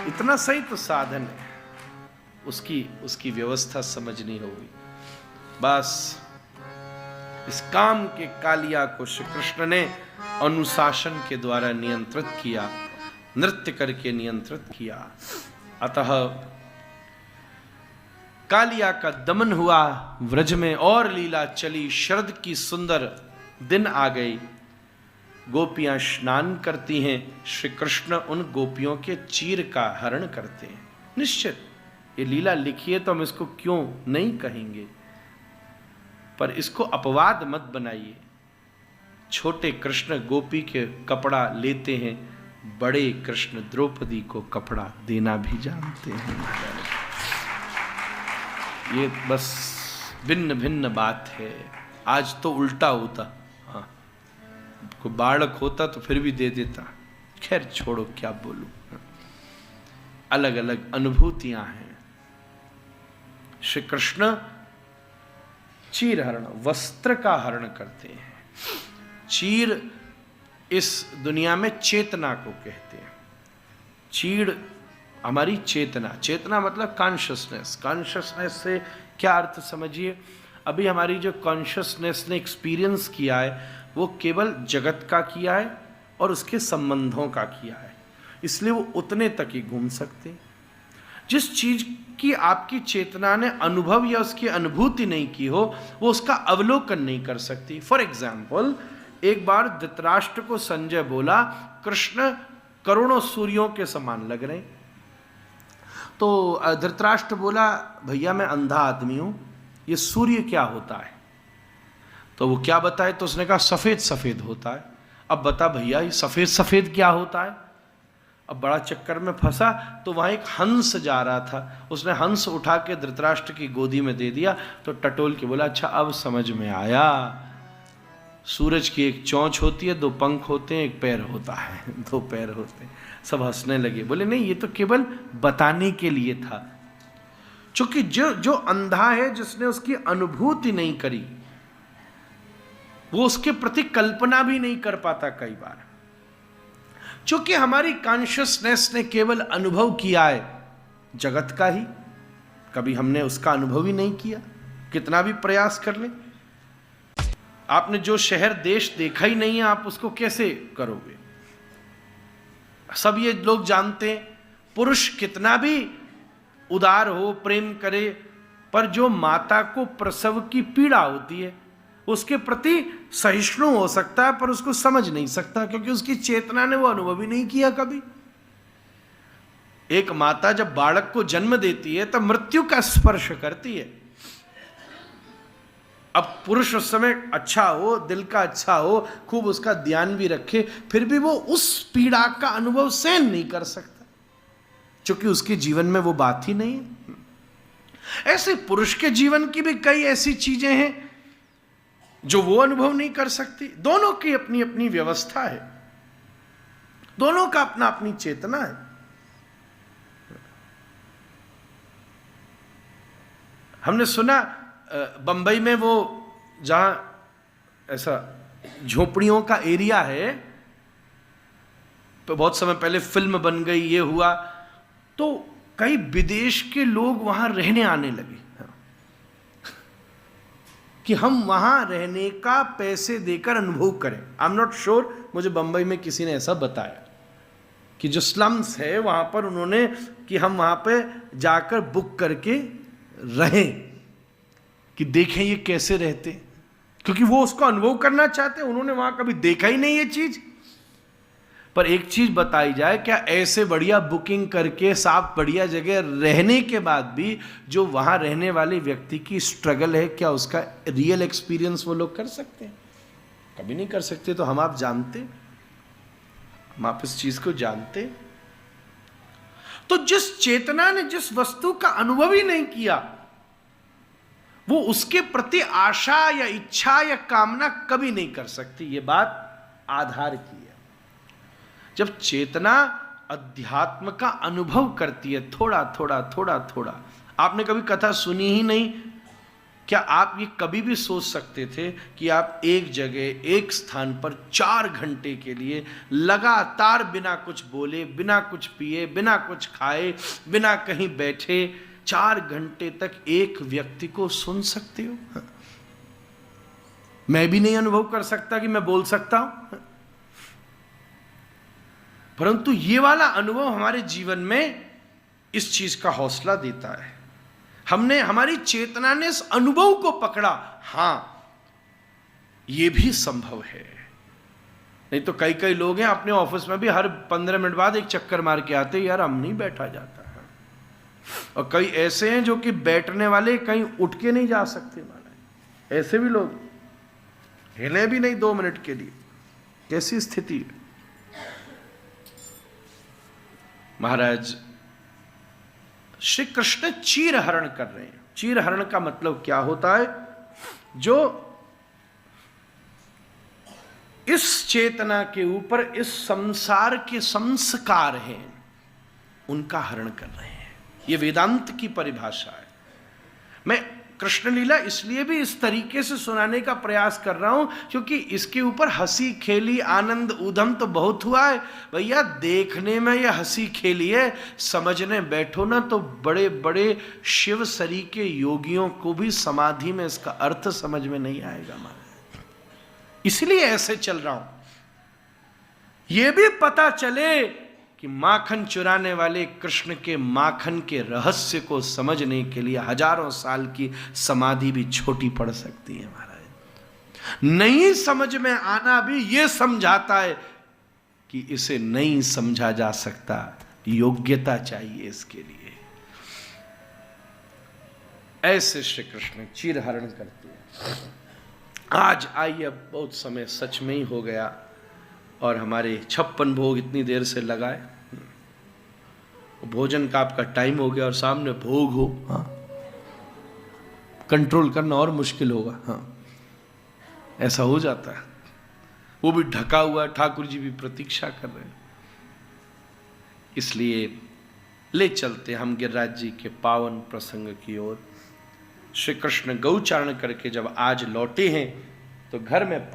इतना सही तो साधन है, उसकी व्यवस्था समझनी होगी। बस इस काम के कालिया को श्री कृष्ण ने अनुशासन के द्वारा नियंत्रित किया, नृत्य करके नियंत्रित किया। अतः कालिया का दमन हुआ व्रज में और लीला चली। शरद की सुंदर दिन आ गई, गोपियां स्नान करती हैं, श्री कृष्ण उन गोपियों के चीर का हरण करते हैं। निश्चित ये लीला लिखी है तो हम इसको क्यों नहीं कहेंगे, पर इसको अपवाद मत बनाइए। छोटे कृष्ण गोपी के कपड़ा लेते हैं, बड़े कृष्ण द्रौपदी को कपड़ा देना भी जानते हैं। ये बस भिन्न भिन्न बात है। आज तो उल्टा होता, हाँ, कोई बालक होता तो फिर भी दे देता। खैर छोड़ो, क्या बोलूं, अलग अलग अनुभूतियां हैं। श्री कृष्ण चीर हरण, वस्त्र का हरण करते हैं। चीर इस दुनिया में चेतना को कहते हैं। चीड़ हमारी चेतना, चेतना मतलब कॉन्शियसनेस। कॉन्शियसनेस से क्या अर्थ समझिए, अभी हमारी जो कॉन्शियसनेस ने एक्सपीरियंस किया है वो केवल जगत का किया है और उसके संबंधों का किया है, इसलिए वो उतने तक ही घूम सकते हैं। जिस चीज की आपकी चेतना ने अनुभव या उसकी अनुभूति नहीं की हो, वो उसका अवलोकन नहीं कर सकती। फॉर एग्जाम्पल, एक बार धृतराष्ट्र को संजय बोला कृष्ण करोड़ों सूर्यों के समान लग रहे। तो धृतराष्ट्र बोला भैया मैं अंधा आदमी हूं, ये सूर्य क्या होता है? तो वो क्या बताए, तो उसने कहा सफेद सफेद होता है। अब बता भैया ये सफेद सफेद क्या होता है? अब बड़ा चक्कर में फंसा। तो वहां एक हंस जा रहा था, उसने हंस उठा के धृतराष्ट्र की गोदी में दे दिया। तो टटोल के बोला अच्छा अब समझ में आया, सूरज की एक चोंच होती है, दो पंख होते हैं, एक पैर होता है, दो पैर होते हैं। सब हंसने लगे, बोले नहीं ये तो केवल बताने के लिए था। क्योंकि जो अंधा है, जिसने उसकी अनुभूति नहीं करी, वो उसके प्रति कल्पना भी नहीं कर पाता कई बार। क्योंकि हमारी कॉन्शियसनेस ने केवल अनुभव किया है जगत का ही, कभी हमने उसका अनुभव ही नहीं किया, कितना भी प्रयास कर ले। आपने जो शहर देश देखा ही नहीं है, आप उसको कैसे करोगे? सब ये लोग जानते हैं, पुरुष कितना भी उदार हो, प्रेम करे, पर जो माता को प्रसव की पीड़ा होती है उसके प्रति सहिष्णु हो सकता है, पर उसको समझ नहीं सकता, क्योंकि उसकी चेतना ने वो अनुभव ही नहीं किया कभी। एक माता जब बालक को जन्म देती है तब मृत्यु का स्पर्श करती है। अब पुरुष उस समय अच्छा हो, दिल का अच्छा हो, खूब उसका ध्यान भी रखे, फिर भी वो उस पीड़ा का अनुभव सहन नहीं कर सकता। क्योंकि उसके जीवन में वो बात ही नहीं है। ऐसे पुरुष के जीवन की भी कई ऐसी चीजें हैं जो वो अनुभव नहीं कर सकती। दोनों की अपनी अपनी व्यवस्था है, दोनों का अपना अपनी चेतना है। हमने सुना बंबई में वो जहां ऐसा झोपड़ियों का एरिया है, तो बहुत समय पहले फिल्म बन गई, ये हुआ, तो कई विदेश के लोग वहां रहने आने लगे कि हम वहां रहने का पैसे देकर अनुभव करें। आई एम नॉट श्योर, मुझे बंबई में किसी ने ऐसा बताया कि जो स्लम्स है वहां पर उन्होंने कि हम वहां पे जाकर बुक करके रहें कि देखें ये कैसे रहते, क्योंकि वो उसको अनुभव करना चाहते हैं। उन्होंने वहां कभी देखा ही नहीं ये चीज। पर एक चीज बताई जाए, क्या ऐसे बढ़िया बुकिंग करके साफ बढ़िया जगह रहने के बाद भी जो वहां रहने वाले व्यक्ति की स्ट्रगल है, क्या उसका रियल एक्सपीरियंस वो लोग कर सकते हैं? कभी नहीं कर सकते। तो हम आप जानते, हम आप इस चीज को जानते। तो जिस चेतना ने जिस वस्तु का अनुभव ही नहीं किया, वो उसके प्रति आशा या इच्छा या कामना कभी नहीं कर सकती। ये बात आधार की है। जब चेतना अध्यात्म का अनुभव करती है, थोड़ा थोड़ा थोड़ा थोड़ा, आपने कभी कथा सुनी ही नहीं, क्या आप ये कभी भी सोच सकते थे कि आप एक जगह एक स्थान पर 4 घंटे के लिए लगातार बिना कुछ बोले, बिना कुछ पिए, बिना कुछ खाए, बिना कहीं बैठे 4 घंटे तक एक व्यक्ति को सुन सकते हो? मैं भी नहीं अनुभव कर सकता कि मैं बोल सकता हूं, परंतु ये वाला अनुभव हमारे जीवन में इस चीज का हौसला देता है। हमने, हमारी चेतना ने इस अनुभव को पकड़ा, हां ये भी संभव है। नहीं तो कई कई लोग हैं अपने ऑफिस में भी हर 15 मिनट बाद एक चक्कर मार के आते, यार हम नहीं बैठा जाता है। और कई ऐसे हैं जो कि बैठने वाले कहीं उठ के नहीं जा सकते, माना ऐसे भी लोग हिले भी नहीं 2 मिनट के लिए। कैसी स्थिति है महाराज। श्री कृष्ण चीर हरण कर रहे हैं। चीर हरण का मतलब क्या होता है? जो इस चेतना के ऊपर इस संसार के संस्कार हैं उनका हरण कर रहे हैं। यह वेदांत की परिभाषा है। मैं कृष्ण लीला इसलिए भी इस तरीके से सुनाने का प्रयास कर रहा हूं क्योंकि इसके ऊपर हंसी खेली आनंद उधम तो बहुत हुआ है। भैया देखने में यह हंसी खेली है, समझने बैठो ना तो बड़े बड़े शिव सरी के योगियों को भी समाधि में इसका अर्थ समझ में नहीं आएगा महाराज। इसलिए ऐसे चल रहा हूं, यह भी पता चले कि माखन चुराने वाले कृष्ण के माखन के रहस्य को समझने के लिए हजारों साल की समाधि भी छोटी पड़ सकती है महाराज। नहीं समझ में आना भी ये समझाता है कि इसे नहीं समझा जा सकता, योग्यता चाहिए इसके लिए। ऐसे श्री कृष्ण चीर हरण करते हैं। आज आइए, अब बहुत समय सच में ही हो गया और हमारे 56 भोग इतनी देर से लगाए, भोजन का आपका टाइम हो गया और सामने भोग हो, हाँ कंट्रोल करना और मुश्किल होगा। हाँ ऐसा हो जाता है। वो भी ढका हुआ, ठाकुर जी भी प्रतीक्षा कर रहे हैं। इसलिए ले चलते हम गिरिराज जी के पावन प्रसंग की ओर। श्री कृष्ण गौचारण करके जब आज लौटे हैं तो घर में